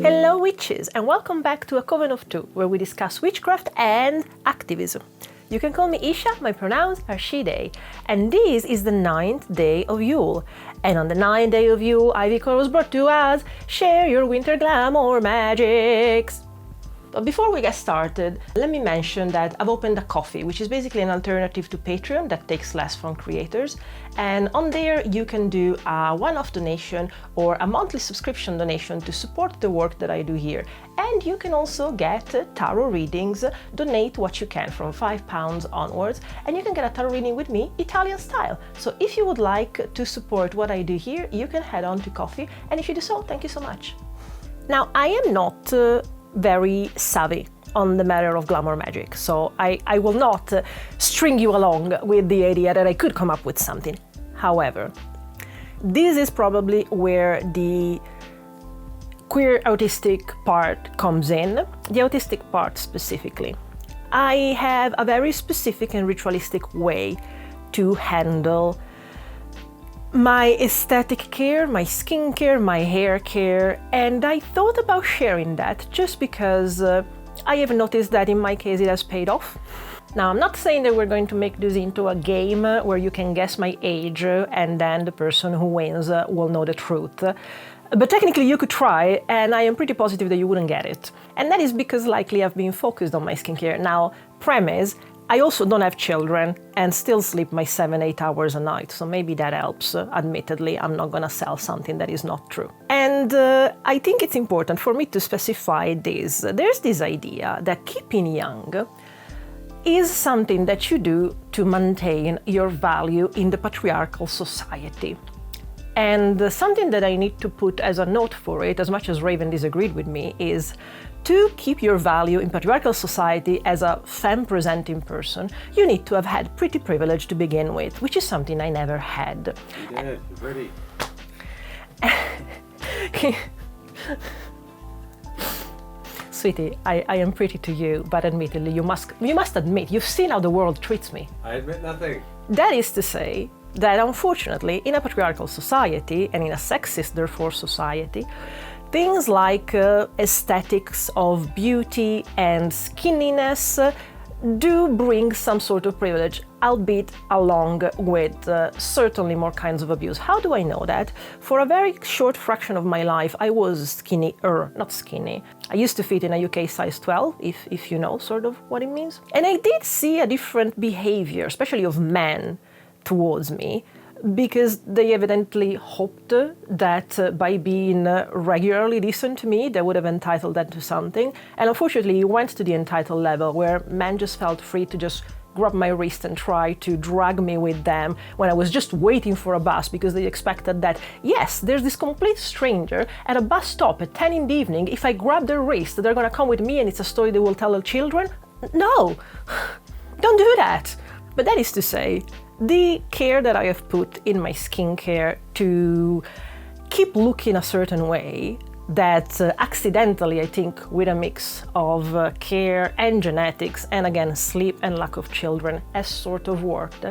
Hello witches, and welcome back to A Coven of Two, where we discuss witchcraft and activism. You can call me Isha, my pronouns are she, they, and this is the 9th day of Yule. And on the 9th day of Yule, Ivy Core was brought to us, share your winter glamour magics. But before we get started, let me mention that I've opened a Ko-fi, which is basically an alternative to Patreon that takes less from creators. And on there you can do a one-off donation or a monthly subscription donation to support the work that I do here. And you can also get tarot readings, donate what you can from £5 onwards, and you can get a tarot reading with me, Italian style. So if you would like to support what I do here, you can head on to Ko-fi, and if you do so, thank you so much. Now, I am not very savvy on the matter of glamour magic, so I will not string you along with the idea that I could come up with something. However, this is probably where the queer autistic part comes in, the autistic part specifically. I have a very specific and ritualistic way to handle my aesthetic care, my skincare, my hair care, and I thought about sharing that just because I have noticed that in my case it has paid off. Now, I'm not saying that we're going to make this into a game where you can guess my age and then the person who wins will know the truth. But technically you could try, and I am pretty positive that you wouldn't get it. And that is because likely I've been focused on my skincare. Now, premise, I also don't have children and still sleep my 7-8 hours a night, so maybe that helps. Admittedly, I'm not gonna sell something that is not true. And I think it's important for me to specify this. There's this idea that keeping young is something that you do to maintain your value in the patriarchal society. And something that I need to put as a note for it, as much as Raven disagreed with me, is to keep your value in patriarchal society as a femme-presenting person, you need to have had pretty privilege to begin with, which is something I never had. You did, you're pretty. Sweetie, I am pretty to you, but admittedly, you must admit, you've seen how the world treats me. I admit nothing. That is to say that unfortunately, in a patriarchal society, and in a sexist, therefore, society, things like aesthetics of beauty and skinniness do bring some sort of privilege, albeit along with certainly more kinds of abuse. How do I know that? For a very short fraction of my life, I was skinnier, not skinny. I used to fit in a UK size 12, if you know sort of what it means. And I did see a different behavior, especially of men, towards me, because they evidently hoped that by being regularly decent to me, they would have entitled them to something. And unfortunately, it went to the entitled level where men just felt free to just grab my wrist and try to drag me with them when I was just waiting for a bus, because they expected that, yes, there's this complete stranger at a bus stop at 10 in the evening. If I grab their wrist, they're gonna come with me and it's a story they will tell their children. No, don't do that. But that is to say, the care that I have put in my skincare to keep looking a certain way that accidentally, I think, with a mix of care and genetics, and again, sleep and lack of children, has sort of worked,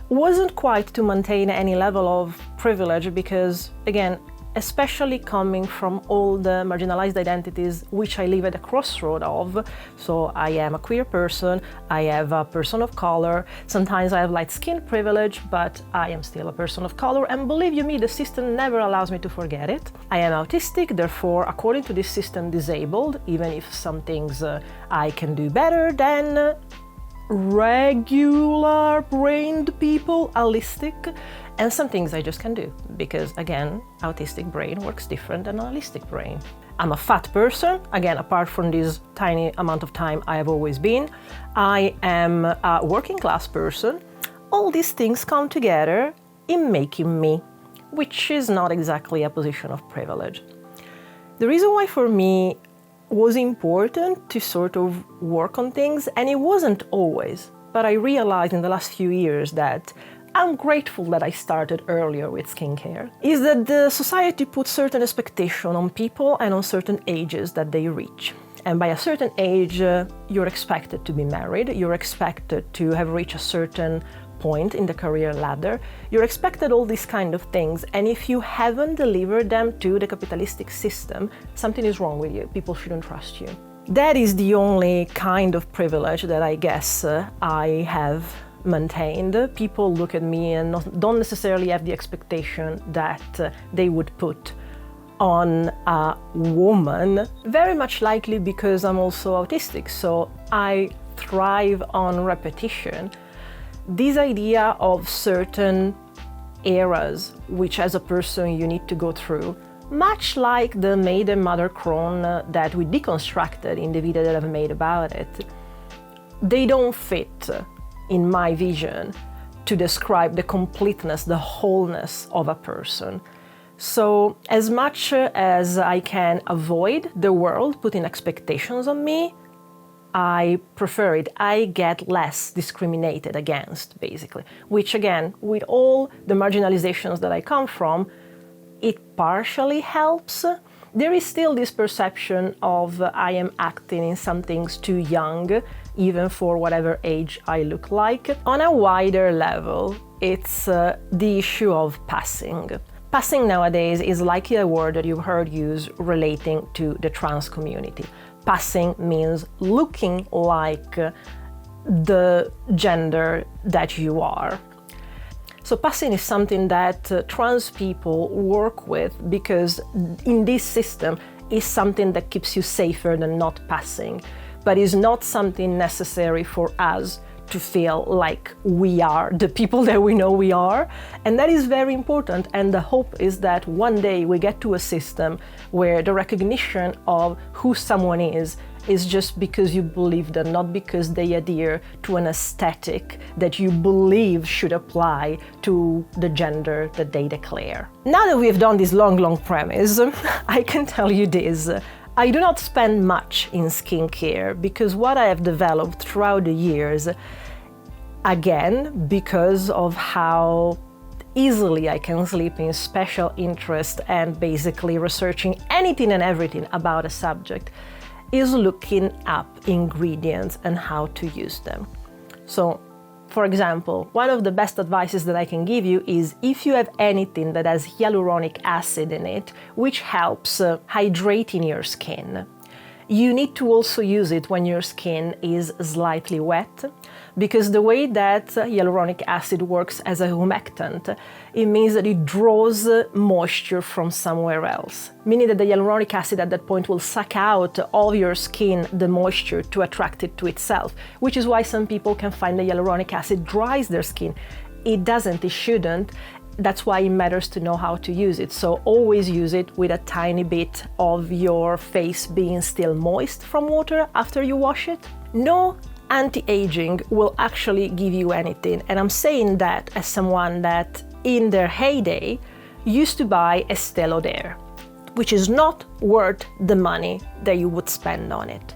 wasn't quite to maintain any level of privilege because, again, especially coming from all the marginalized identities which I live at the crossroad of. So I am a queer person, I have a person of color, sometimes I have light skin privilege, but I am still a person of color, and believe you me, the system never allows me to forget it. I am autistic, therefore, according to this system, disabled, even if some things I can do better than regular brained people, allistic, and some things I just can do because, again, autistic brain works different than an allistic brain. I'm a fat person, again, apart from this tiny amount of time I have always been. I am a working class person. All these things come together in making me, which is not exactly a position of privilege. The reason why for me was important to sort of work on things, and it wasn't always, but I realized in the last few years that I'm grateful that I started earlier with skincare, is that the society puts certain expectation on people and on certain ages that they reach. And by a certain age, you're expected to be married, you're expected to have reached a certain point in the career ladder, you're expected all these kind of things, and if you haven't delivered them to the capitalistic system, something is wrong with you. People shouldn't trust you. That is the only kind of privilege that I guess I have maintained. People look at me and don't necessarily have the expectation that they would put on a woman, very much likely because I'm also autistic, so I thrive on repetition. This idea of certain eras, which as a person you need to go through, much like the Maid and Mother Crone that we deconstructed in the video that I've made about it, they don't fit, in my vision, to describe the completeness, the wholeness of a person. So as much as I can avoid the world putting expectations on me, I prefer it. I get less discriminated against, basically, which again, with all the marginalizations that I come from, it partially helps. There is still this perception of I am acting in some things too young, even for whatever age I look like. On a wider level, it's the issue of passing. Passing nowadays is likely a word that you've heard used relating to the trans community. Passing means looking like the gender that you are. So passing is something that trans people work with because in this system is something that keeps you safer than not passing, but is not something necessary for us to feel like we are the people that we know we are. And that is very important. And the hope is that one day we get to a system where the recognition of who someone is just because you believe them, not because they adhere to an aesthetic that you believe should apply to the gender that they declare. Now that we have done this long premise, I can tell you this. I do not spend much in skincare because what I have developed throughout the years, again, because of how easily I can slip in special interest and basically researching anything and everything about a subject, is looking up ingredients and how to use them. So, for example, one of the best advices that I can give you is if you have anything that has hyaluronic acid in it, which helps hydrating your skin, you need to also use it when your skin is slightly wet, because the way that hyaluronic acid works as a humectant, it means that it draws moisture from somewhere else, meaning that the hyaluronic acid at that point will suck out of your skin the moisture to attract it to itself, which is why some people can find the hyaluronic acid dries their skin. It doesn't, it shouldn't. That's why it matters to know how to use it. So always use it with a tiny bit of your face being still moist from water after you wash it. No anti-aging will actually give you anything. And I'm saying that as someone that in their heyday used to buy Estée Lauder, which is not worth the money that you would spend on it.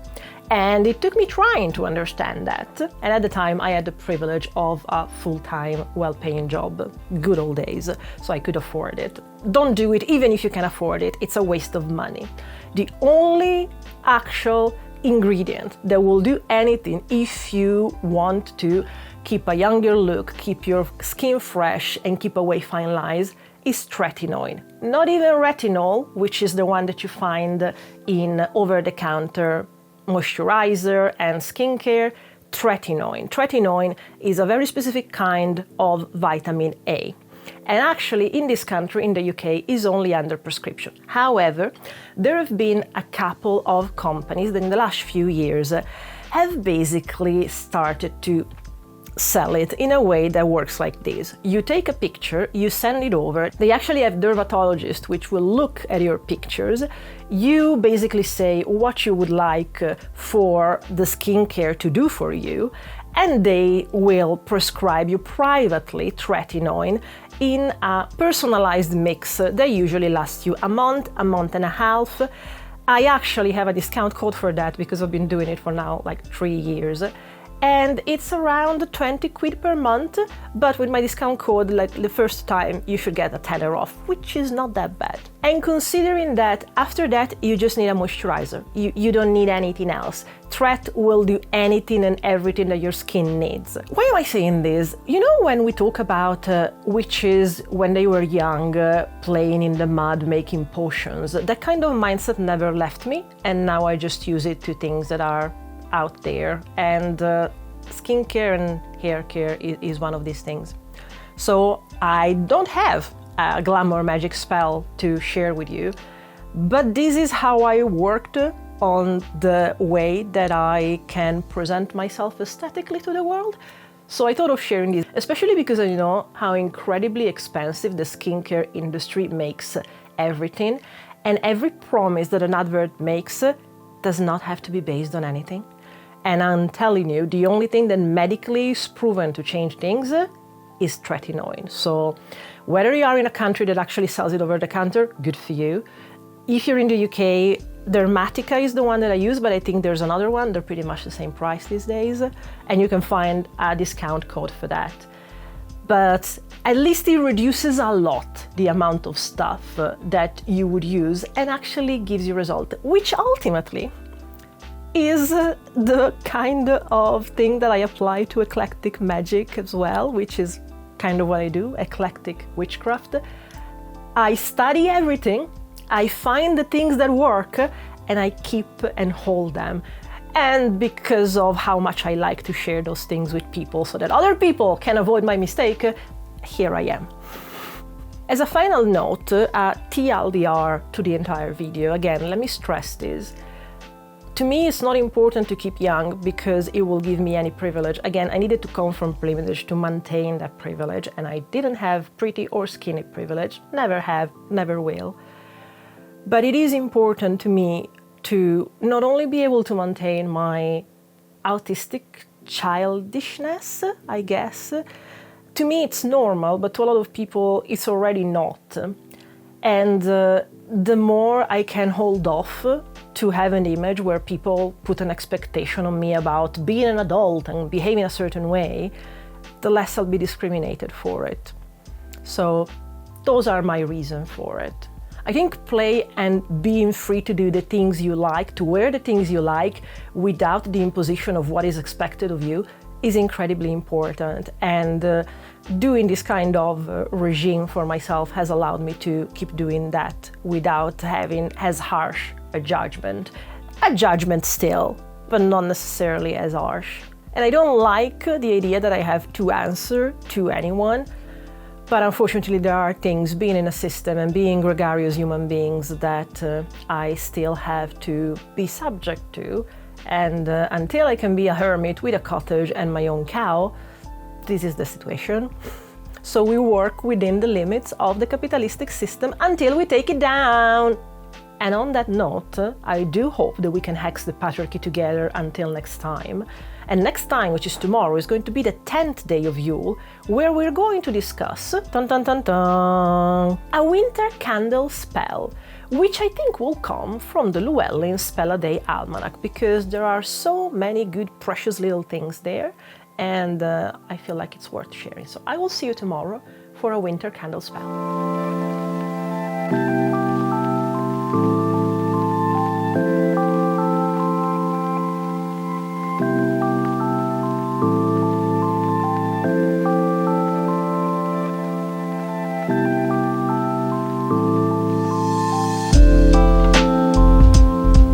And it took me trying to understand that. And at the time, I had the privilege of a full-time, well-paying job, good old days, so I could afford it. Don't do it, even if you can afford it. It's a waste of money. The only actual ingredient that will do anything if you want to keep a younger look, keep your skin fresh, and keep away fine lines is tretinoin. Not even retinol, which is the one that you find in over-the-counter moisturizer and skincare. Tretinoin. Tretinoin is a very specific kind of vitamin A. And actually in this country, in the UK, is only under prescription. However, there have been a couple of companies that in the last few years have basically started to sell it in a way that works like this. You take a picture, you send it over, they actually have dermatologists which will look at your pictures. You basically say what you would like for the skincare to do for you, and they will prescribe you privately tretinoin in a personalized mix that usually lasts you a month and a half. I actually have a discount code for that because I've been doing it for now like 3 years. and it's around 20 quid per month, but with my discount code, like the first time, you should get a tenner off, which is not that bad. And considering that after that, you just need a moisturizer. You don't need anything else. Threat will do anything and everything that your skin needs. Why am I saying this? You know, when we talk about witches when they were young, playing in the mud, making potions, that kind of mindset never left me, and now I just use it to things that are out there, and skincare and hair care is one of these things. So I don't have a glamour magic spell to share with you, but this is how I worked on the way that I can present myself aesthetically to the world. So I thought of sharing this, especially because I know how incredibly expensive the skincare industry makes everything, and every promise that an advert makes does not have to be based on anything. And I'm telling you, the only thing that medically is proven to change things is tretinoin. So whether you are in a country that actually sells it over the counter, good for you. If you're in the UK, Dermatica is the one that I use, but I think there's another one. They're pretty much the same price these days, and you can find a discount code for that. But at least it reduces a lot the amount of stuff that you would use and actually gives you a result, which ultimately is the kind of thing that I apply to eclectic magic as well, which is kind of what I do, eclectic witchcraft. I study everything, I find the things that work, and I keep and hold them. And because of how much I like to share those things with people so that other people can avoid my mistake, here I am. As a final note, TLDR to the entire video, again, let me stress this. To me, it's not important to keep young because it will give me any privilege. Again, I needed to come from privilege to maintain that privilege, and I didn't have pretty or skinny privilege. Never have, never will. But it is important to me to not only be able to maintain my autistic childishness, I guess. To me, it's normal, but to a lot of people, it's already not. And the more I can hold off to have an image where people put an expectation on me about being an adult and behaving a certain way, the less I'll be discriminated for it. So those are my reasons for it. I think play and being free to do the things you like, to wear the things you like without the imposition of what is expected of you is incredibly important. And doing this kind of regime for myself has allowed me to keep doing that without having as harsh a judgment. A judgment still, but not necessarily as harsh. And I don't like the idea that I have to answer to anyone, but unfortunately there are things, being in a system and being gregarious human beings, that I still have to be subject to. And until I can be a hermit with a cottage and my own cow, this is the situation. So we work within the limits of the capitalistic system until we take it down. And on that note, I do hope that we can hex the patriarchy together until next time. And next time, which is tomorrow, is going to be the 10th day of Yule, where we're going to discuss a winter candle spell, which I think will come from the Llewellyn Spell a Day Almanac, because there are so many good, precious little things there, and I feel like it's worth sharing. So I will see you tomorrow for a winter candle spell.